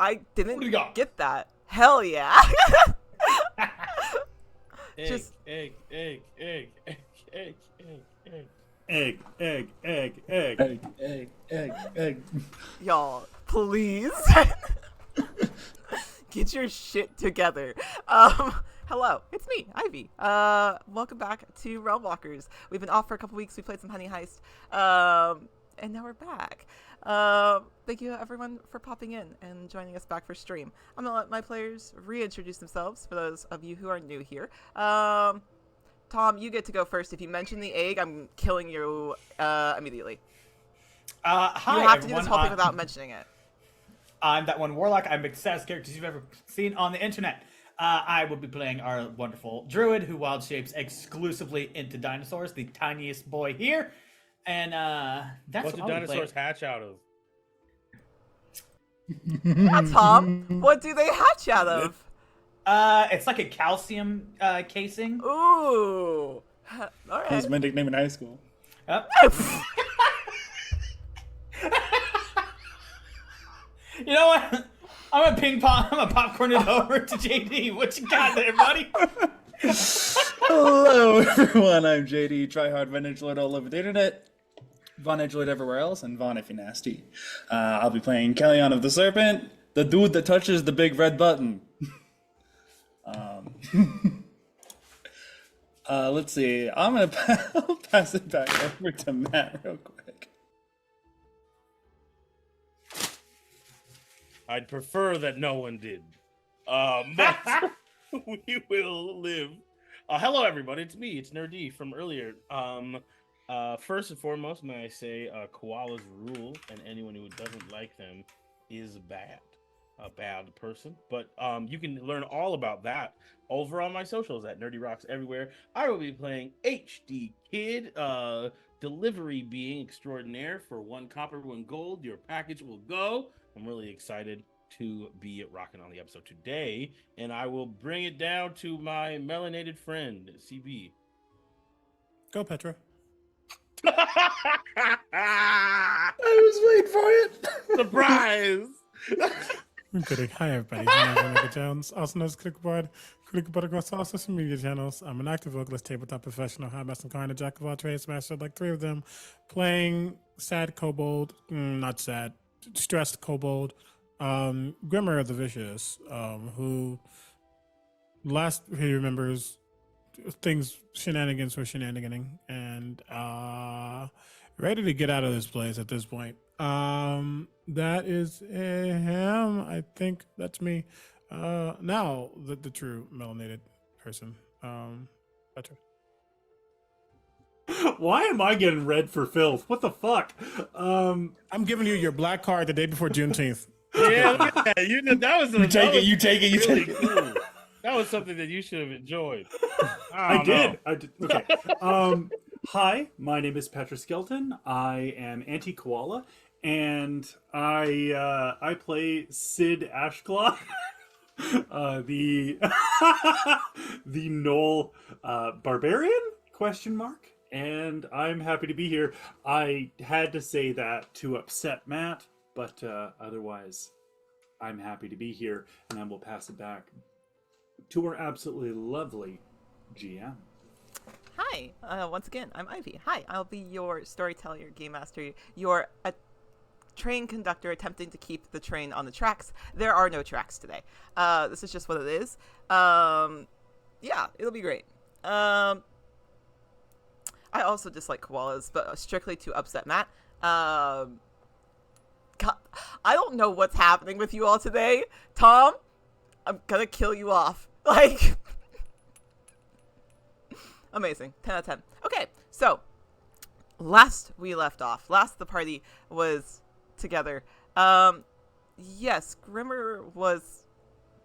I didn't What do you got? get that. Hell yeah. Egg, egg, egg, egg, egg, egg, egg, egg. Egg, egg, egg, egg. Egg, egg, egg, egg. Y'all, please. Get your shit together. Hello, it's me, Ivy. Welcome back to Realm Walkers. We've been off for a couple weeks. We played some Honey Heist. And now we're back. Thank you everyone for popping in and joining us back for stream. I'm gonna let my players reintroduce themselves for those of you who are new here. Tom, you get to go first. If you mention the egg, I'm killing you immediately. Hi, You have to do everyone. this whole thing without mentioning it. I'm that one warlock. I'm the saddest characters you've ever seen on the internet. I will be playing our wonderful druid who wild shapes exclusively into dinosaurs, the tiniest boy here. And that's What do what I'll be dinosaurs playing. hatch out of? Yeah, Tom, what do they hatch out of? It's like a calcium casing. Ooh. All That was right. my nickname in high school. Yep. You know what? I'm a popcorn it over to JD. What you got there, buddy? Hello, everyone. I'm JD, tryhard Von Edgelord all over the internet. Von Edgelord everywhere else, and Von if you're nasty. I'll be playing Kellyon of the Serpent, the dude that touches the big red button. Let's see. I'm gonna I'll pass it back over to Matt real quick. I'd prefer that no one did. But we will live. Hello, everybody. It's me. It's Nerdy from earlier. First and foremost, may I say, koalas rule, and anyone who doesn't like them is bad. A bad person. But you can learn all about that over on my socials at Nerdy Rocks Everywhere. I will be playing HD Kid, delivery being extraordinaire for 1 copper, 1 gold. Your package will go. I'm really excited to be rocking on the episode today, and I will bring it down to my melanated friend, CB. Go, Petra. I was waiting for it. Surprise! I'm kidding. Hi, everybody. My name is Omega Jones, also known as Crickbard. Crickbard across all social media channels. I'm an active vocalist, tabletop professional, high master kind of jack of all trades, master like 3 of them, playing sad kobold, not sad, stressed kobold, Grimmer of the Vicious, who last he remembers things shenanigans were shenaniganing, and ready to get out of this place at this point. That is him. I think that's me. Now the true melanated person. Petra. Why am I getting red for filth? What the fuck? I'm giving you your black card the day before Juneteenth. Yeah, look at that. You know, that was You take it. You take it. You really take it. cool. That was something that you should have enjoyed. I did. Know. I did. Okay. Hi, my name is Petra Skelton. I am anti-koala, and I play Sid Ashclaw, the the Knoll barbarian ? And I'm happy to be here. I had to say that to upset Matt, but otherwise, I'm happy to be here, and I will pass it back to our absolutely lovely GM. Hi, once again, I'm Ivy. Hi, I'll be your storyteller, your game master, your train conductor attempting to keep the train on the tracks. There are no tracks today. This is just what it is. Yeah, it'll be great. I also dislike koalas, but strictly to upset Matt. God, I don't know what's happening with you all today. Tom, I'm gonna kill you off. Like, amazing. 10 out of 10. Okay, so, last we left off, last the party was together, yes, Grimmer was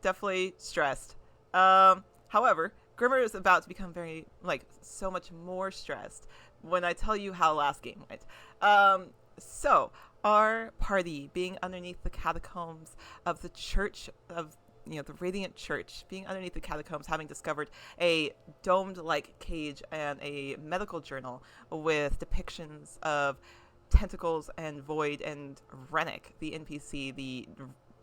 definitely stressed. However, Grimmer is about to become very, so much more stressed when I tell you how last game went. So, our party being underneath the catacombs of the church of, the Radiant Church, being underneath the catacombs, having discovered a domed-like cage and a medical journal with depictions of tentacles and Void and Rennick, the NPC, the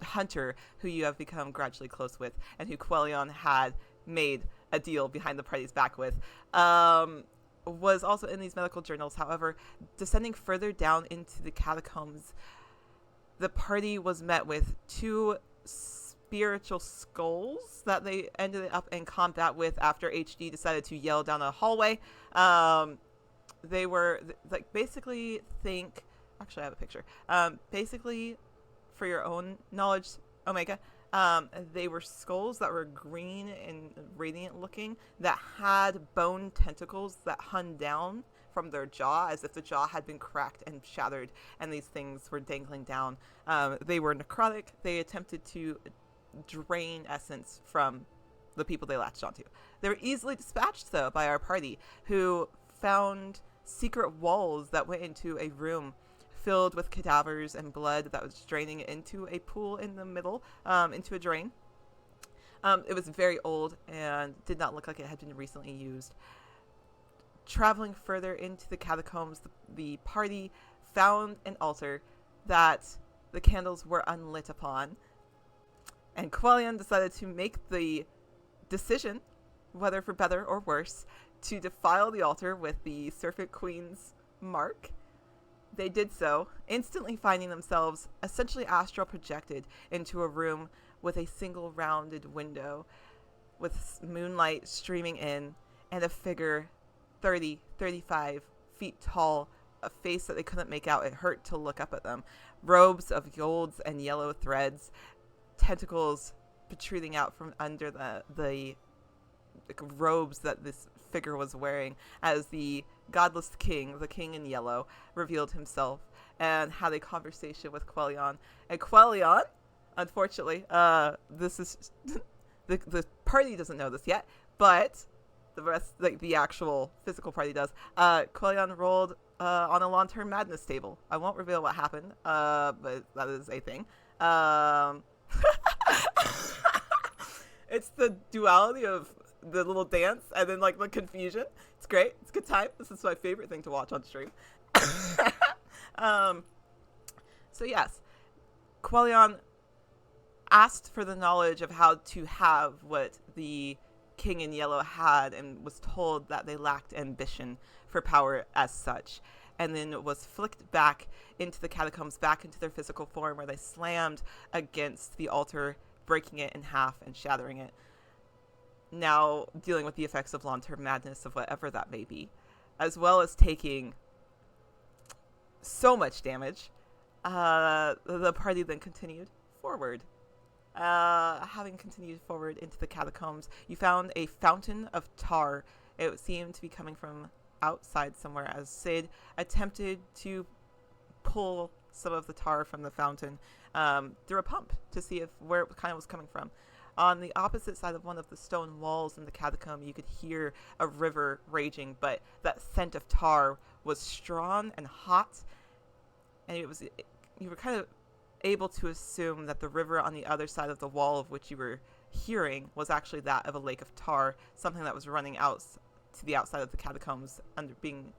hunter who you have become gradually close with, and who Quellion had made a deal behind the party's back with, was also in these medical journals. However, descending further down into the catacombs, the party was met with two spiritual skulls that they ended up in combat with after HD decided to yell down a hallway. They were like, basically think, actually I have a picture. Basically, for your own knowledge, Omega, they were skulls that were green and radiant looking, that had bone tentacles that hung down from their jaw as if the jaw had been cracked and shattered, and these things were dangling down. They were necrotic. They attempted to drain essence from the people they latched onto. They were easily dispatched, though, by our party, who found secret walls that went into a room filled with cadavers and blood that was draining into a pool in the middle, into a drain. It was very old and did not look like it had been recently used. Traveling further into the catacombs, the party found an altar that the candles were unlit upon, and Quellion decided to make the decision, whether for better or worse, to defile the altar with the Serpent Queen's mark. They did so, instantly finding themselves essentially astral projected into a room with a single rounded window, with moonlight streaming in, and a figure 30, 35 feet tall, a face that they couldn't make out. It hurt to look up at them. Robes of golds and yellow threads, tentacles protruding out from under the robes that this figure was wearing, as the godless king, the king in yellow, revealed himself and had a conversation with Quellion. And Quellion, unfortunately, this is the party doesn't know this yet, but the rest, like the actual physical party does. Quellion rolled on a long-term madness table. I won't reveal what happened, but that is a thing. It's the duality of the little dance and then like the confusion. It's great. It's a good time. This is my favorite thing to watch on stream. So yes, Quellion asked for the knowledge of how to have what the King in Yellow had, and was told that they lacked ambition for power as such, and then was flicked back into the catacombs, back into their physical form, where they slammed against the altar, breaking it in half and shattering it. Now dealing with the effects of long-term madness of whatever that may be, as well as taking so much damage. The party then continued forward. Having continued forward into the catacombs, you found a fountain of tar. It seemed to be coming from outside somewhere, as Sid attempted to pull some of the tar from the fountain through a pump to see where it kind of was coming from. On the opposite side of one of the stone walls in the catacomb, you could hear a river raging, but that scent of tar was strong and hot, and you were kind of able to assume that the river on the other side of the wall of which you were hearing was actually that of a lake of tar, something that was running out to the outside of the catacombs, being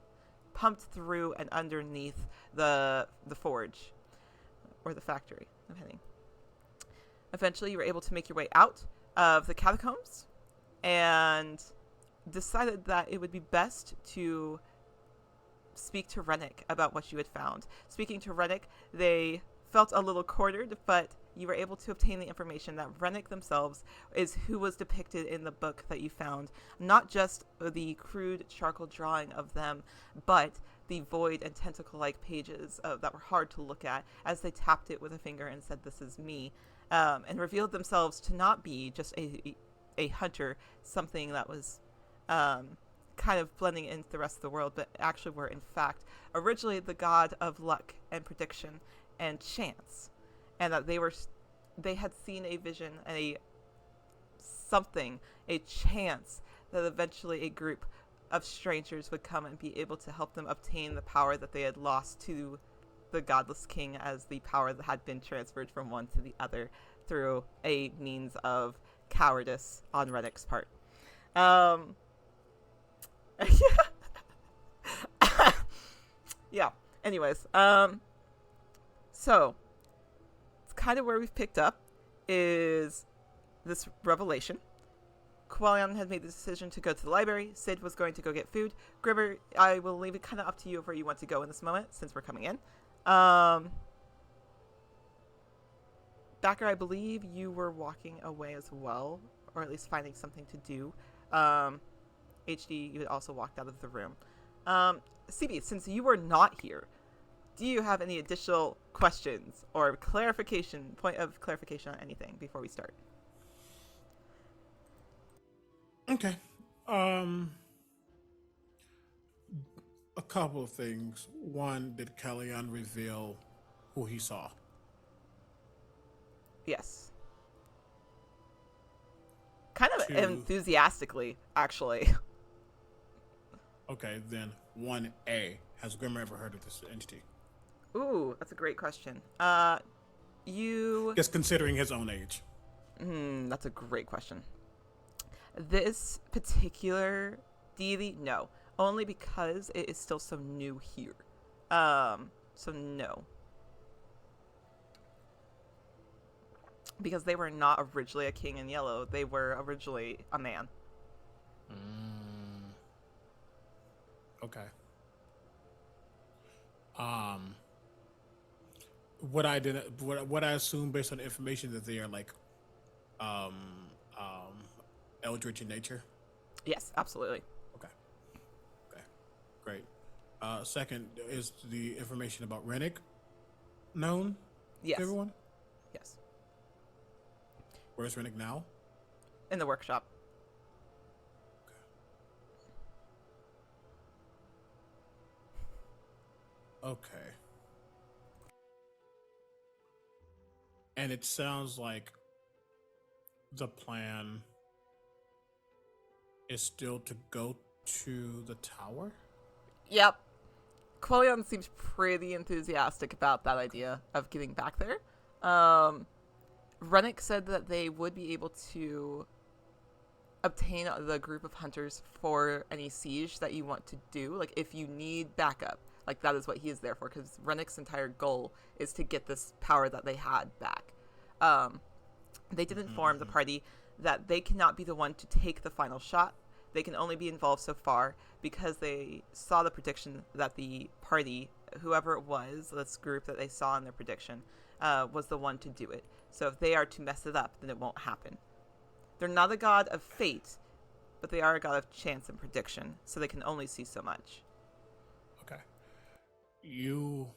pumped through and underneath the forge or the factory, depending. Eventually, you were able to make your way out of the catacombs and decided that it would be best to speak to Rennick about what you had found. Speaking to Rennick, they felt a little cornered, but you were able to obtain the information that Rennick themselves is who was depicted in the book that you found. Not just the crude charcoal drawing of them, but the void and tentacle-like pages that were hard to look at, as they tapped it with a finger and said, "This is me," and revealed themselves to not be just a hunter, something that was kind of blending into the rest of the world, but actually were in fact originally the god of luck and prediction and chance, and that they had seen a vision and a chance that eventually a group of strangers would come and be able to help them obtain the power that they had lost to the godless king, as the power that had been transferred from one to the other through a means of cowardice on Rennick's part. Yeah. Anyways, so it's kind of where we've picked up is this revelation. Qualion had made the decision to go to the library. Sid was going to go get food. Grimmer, I will leave it kind of up to you of where you want to go in this moment, since we're coming in. Backer, I believe you were walking away as well, or at least finding something to do. HD, you had also walked out of the room. CB, since you were not here, do you have any additional questions or point of clarification on anything before we start? Okay. A couple of things. One, did Kellyanne reveal who he saw? Yes. Kind of Two. enthusiastically, actually. Okay, then 1A. Has Grimmer ever heard of this entity? Ooh, that's a great question. Just considering his own age. That's a great question. This particular deity, no. Only because it is still so new here. So no. Because they were not originally a king in yellow. They were originally a man. Okay. What I assume based on the information that they are like, eldritch in nature. Yes, absolutely. Okay. Great. Second, is the information about Rennick known Yes. to everyone? Yes. Where's Rennick now? In the workshop. Okay. And it sounds like the plan is still to go to the tower? Yep. Quillian seems pretty enthusiastic about that idea of getting back there. Rennick said that they would be able to obtain the group of hunters for any siege that you want to do. Like, if you need backup, like, that is what he is there for, because Rennick's entire goal is to get this power that they had back. They did inform the party that they cannot be the one to take the final shot. They can only be involved so far because they saw the prediction that the party, whoever it was, this group that they saw in their prediction, was the one to do it. So if they are to mess it up, then it won't happen. They're not a god of fate, but they are a god of chance and prediction, so they can only see so much. Okay. You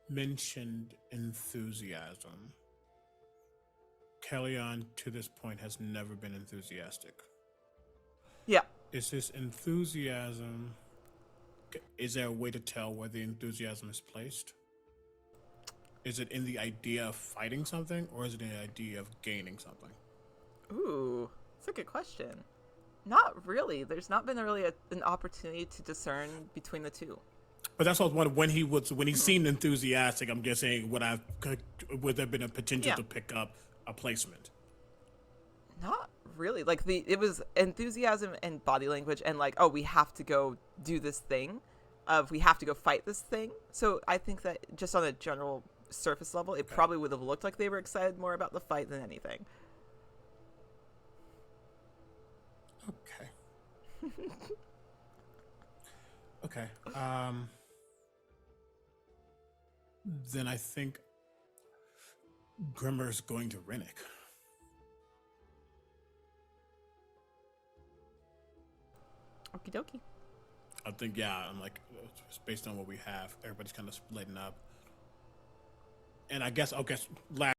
mentioned enthusiasm. Kellyanne, to this point, has never been enthusiastic. Yeah. Is this enthusiasm... Is there a way to tell where the enthusiasm is placed? Is it in the idea of fighting something, or is it in the idea of gaining something? Ooh, that's a good question. Not really. There's not been really an opportunity to discern between the two. But that's what I was wondering. When he seemed enthusiastic, I'm guessing would there have been a potential to pick up a placement? Not really. Like, it was enthusiasm and body language and like, oh, we have to go do this thing, we have to go fight this thing. So I think that just on a general surface level, it probably would have looked like they were excited more about the fight than anything. Okay. Okay. Then I think Grimmer's going to Rennick. Okie dokie. I think, I'm like, it's based on what we have, everybody's kind of splitting up. And I guess last